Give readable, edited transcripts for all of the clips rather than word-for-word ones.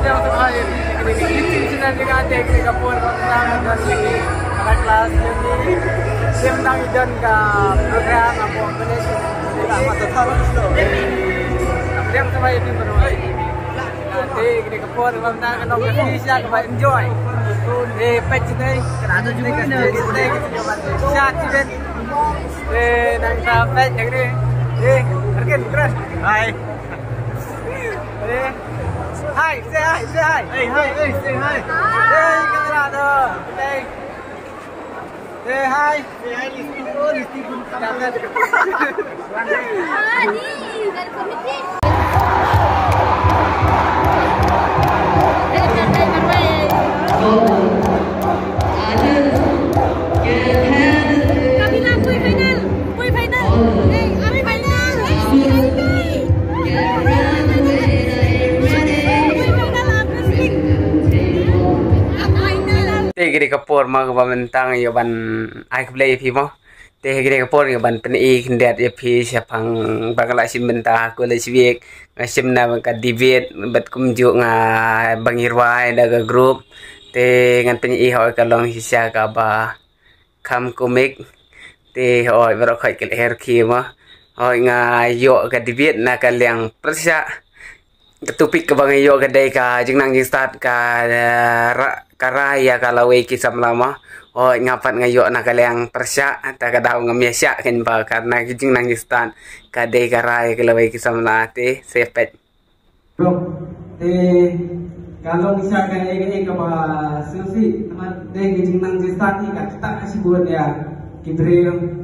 yang terakhir ini sudah dengan adik di kapur orang dan lagi anak kelas ini tim nang idan ka program apa benes sama tetap yang terakhir ini baru nanti di kapur orang nang bisa ke enjoy di patch ini kerana juga kita chat event nang sampai yang ini harga keren hai Hi, say hi, say hi. Hey, hi, hey, say hi. Hey, camera tuh. Hey. Say hi. Say hi, listi pun kamera. Ah, ni, dari komite. Gede kapur mah mentang ya ban ai play pi mo te gede kapur ya ban pen I kendat ya pi siapang bangala sim bentah ko le siwek ngasim na ka debate bat kumju nga bangirwai daga group te ngan pen I ho ka long hisya ka ba kam komik te ho bro khai kel her ki mo ho nga yo ka debate na ka liang persya topik ke bang yo ka dai ka jingnang jing start ka karaya kalau kisam lama oh ngapat ngayo nak kaliang persya tak kadang ngamiasya kan ba karena kijing nangistan kadai karaya kalau kisam late sepet kalau misalkan ini ke susi teman kijing nangistan ni kata kasih buat ya kibril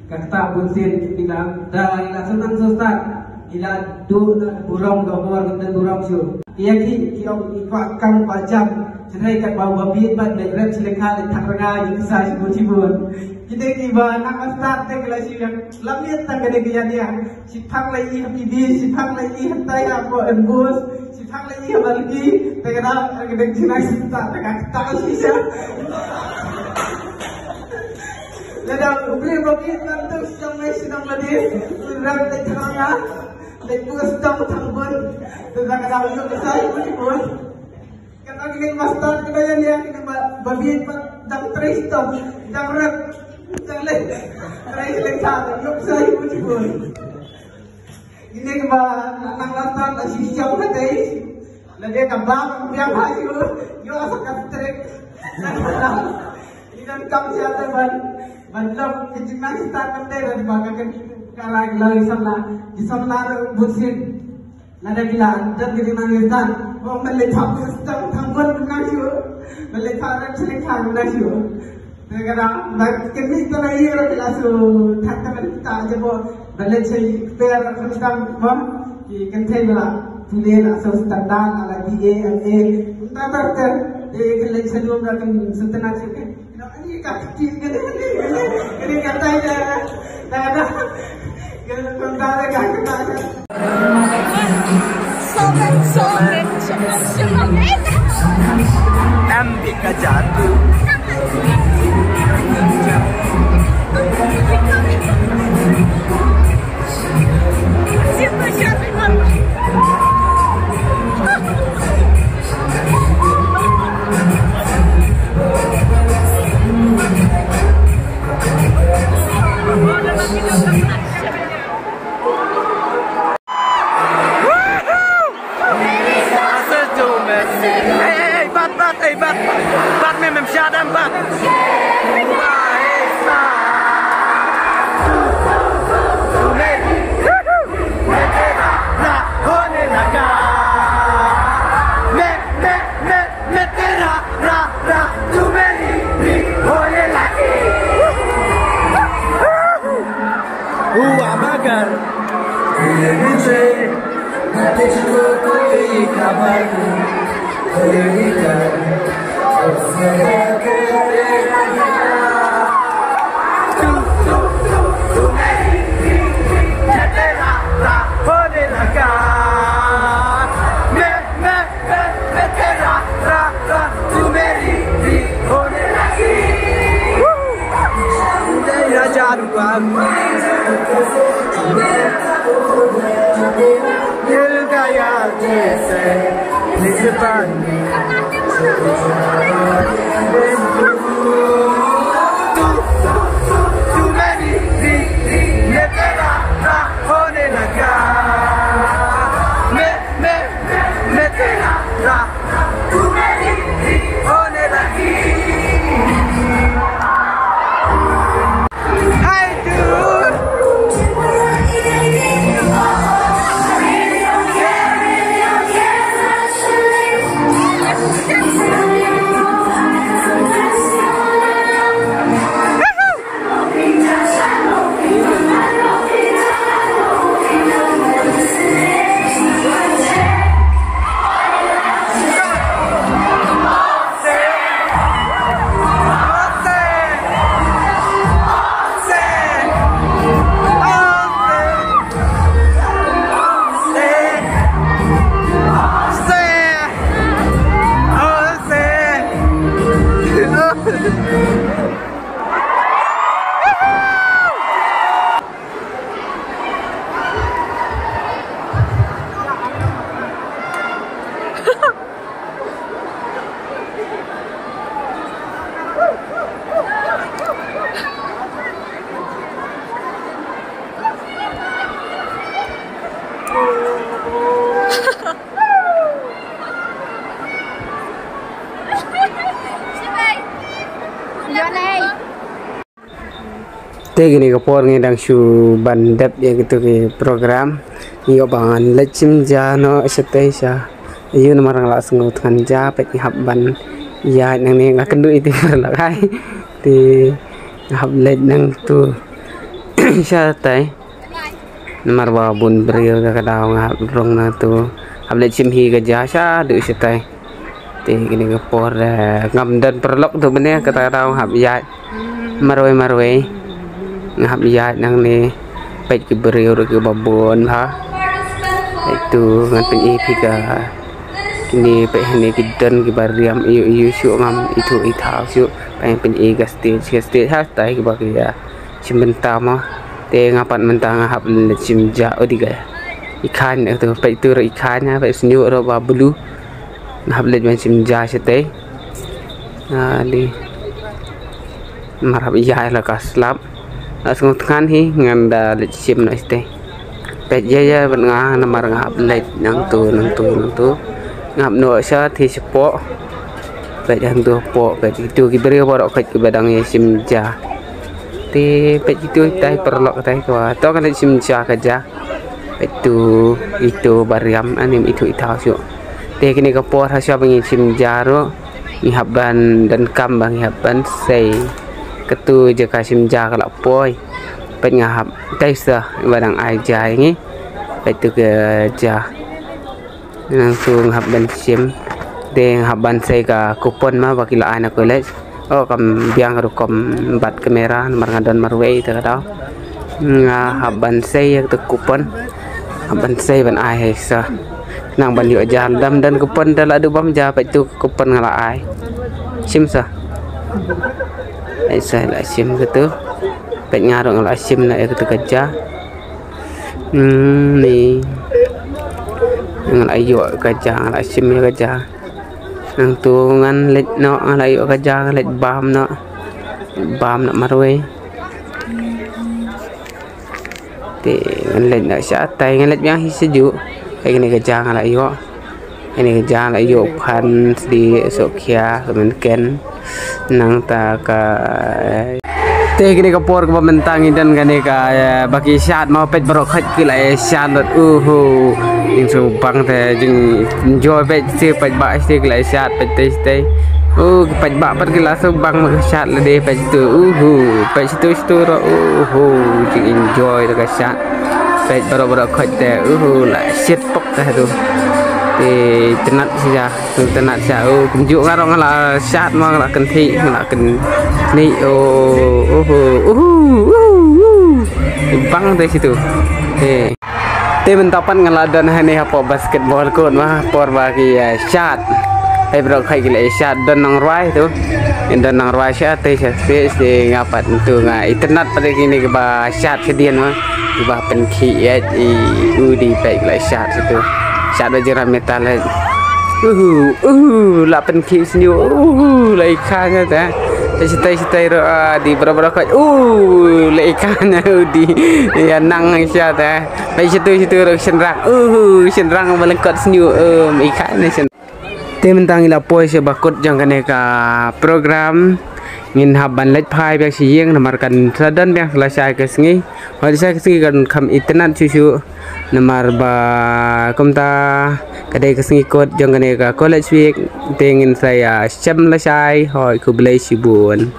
kata bunsin bilang dah ila senang susah ila du burung gabor kita burung su ia ki ikut kam pajam Cerai kat bawah biit bat dan rep selekha le thak ranga ni sa sibun kita ki ba nak start te kala si yang lamit tang gede ke dia si thak lai I happy bi si thak lai I hatai apa embus si thak lai I balki te kada gede jina start te ka si sa lada ubri bokit nanti sedang mai sedang ladi rep te thak ranga le bus tang thambun te kada lu ke sa sibun Kalau kita master kita yang dia kita bagian dang trace tu, dang rep, dang leh, trace leh tak, yuk saya pun cuba. Ini kita nang master nasi siapa tadi, lagi kambang yang hasil, yuk asal kat trace, ini kan kam siapa bandar kejadian kita kandai dan bagaimana kalau di sana busin. Nada gila, dan kita nangiskan. Oh, melihat sistem tangguh nasiu, melihat cerita nasiu. Negara, kami tu lagi orang lasu, tak kita aja bo, melihat per sistem bo, kita bela tulen asal standar ala DA, entah apa kita sebelum kita setengah juga. Ini kaki ini kata ini, ada. Ambika jatuh bat memang siadam bat magar Gaya jese Tegini kapor ngedang shu bandep ya gitu ke program iyo bangan lecim jano setesa iyo namarang langsung utkan japet hab ban ya nang ni ngakendu itu lakai di hab led nang tu satai namar babun beriyo ka kadang hab rong na tu hab lecim hi ka jasa du satai tegini kapor ngam dan perlok tu bene kata kadang hab ya marwe ngap ya nang ni pet ke beriu ke babon ha itu ngan pen ipi ka kini pet ni kidan ke bariam iu syuk ngam itu ithau syuk pen i ga stage ha tai ke bagi ya sebentar mah te ngapat mentang ngap lecim ja odiga ikan itu pet itu ikannya pet senyu ro babulu ngap lecim ja sete di marap iya la kaslap asung kan hi nganda lecim na este pet ya benga namar ngap lec nang tu ngap no sa thi sepo pet yang tu po pet itu ki beri borok pet ki badang ya sim ja ti pet itu tai perlok tai kwa to kan sim ja ka ja pet itu bariam anim itu su te kini ka por ha sya bengi sim ja ro ni haban dan kam bang haban sei ketu je kasim ja kalak poi pet ngahap taisa badang ai ja ngi pet tu ke ja langsung hab ban sim de hab ban sei ka kupon ma bakila ana ko le oh kam biang ro kom bat kamera mar ngadon marwei ta da hab ban sei tu kupon hab ban sei ban ai hay sa nang ban yo ja dam dan kupon dala du bam ja pet tu kupon ngala ai sim sa saya lah sim gitu, pet ngarong lah sim nak gitu kerja, ni, ngan ayo kerja, lah sim kerja, nang tu ngan let no, ngan ayo kerja, let bam nak marway, te ngan let nak syatai, ngan let yang sejuk, kayak ni kerja ngan ayo, ini kerja ngan ayo pan di Sokia kemudian nang ta ka te kini ka por ka mentangi dan kani ka bagi syat mau pet barok khat ki lai syat lot in so bang te jing enjoy pet se pet ba se ki lai syat pet te pet ba pat ki la so bang ma syat le de pet tu pet situ ro jing enjoy ka syat pet barok khat te la syet pok te tu thì tenat saja tenat saya kunjuk ngarong lah syat mang lah kenti lah ken ni bang dari situ te mentapan ngaladan hani apa basketball kon mah por bagi syat brok khai gila syat dan nang rai tu dan nang rai syat te space ngapat tu ngai tenat pada kini ke ba syat kedian mah ba penki di baik lah syat situ syat belajar metal lapan ki senyu la ikannya ta sitai di berapa kali la ikannya di ya nang sia ta pai situ senrang melengkot senyu ikannya sen tementang ila poi se bakut jang kaneka program ngin haban lech phai bek sieng namarkan sadan bek selesai kesngi hadi saya kesngi kan kam internet cucu namar ba komta kadai kesngi kot jang kaneka college week tengin saya jam selesai hoi ku belai sibun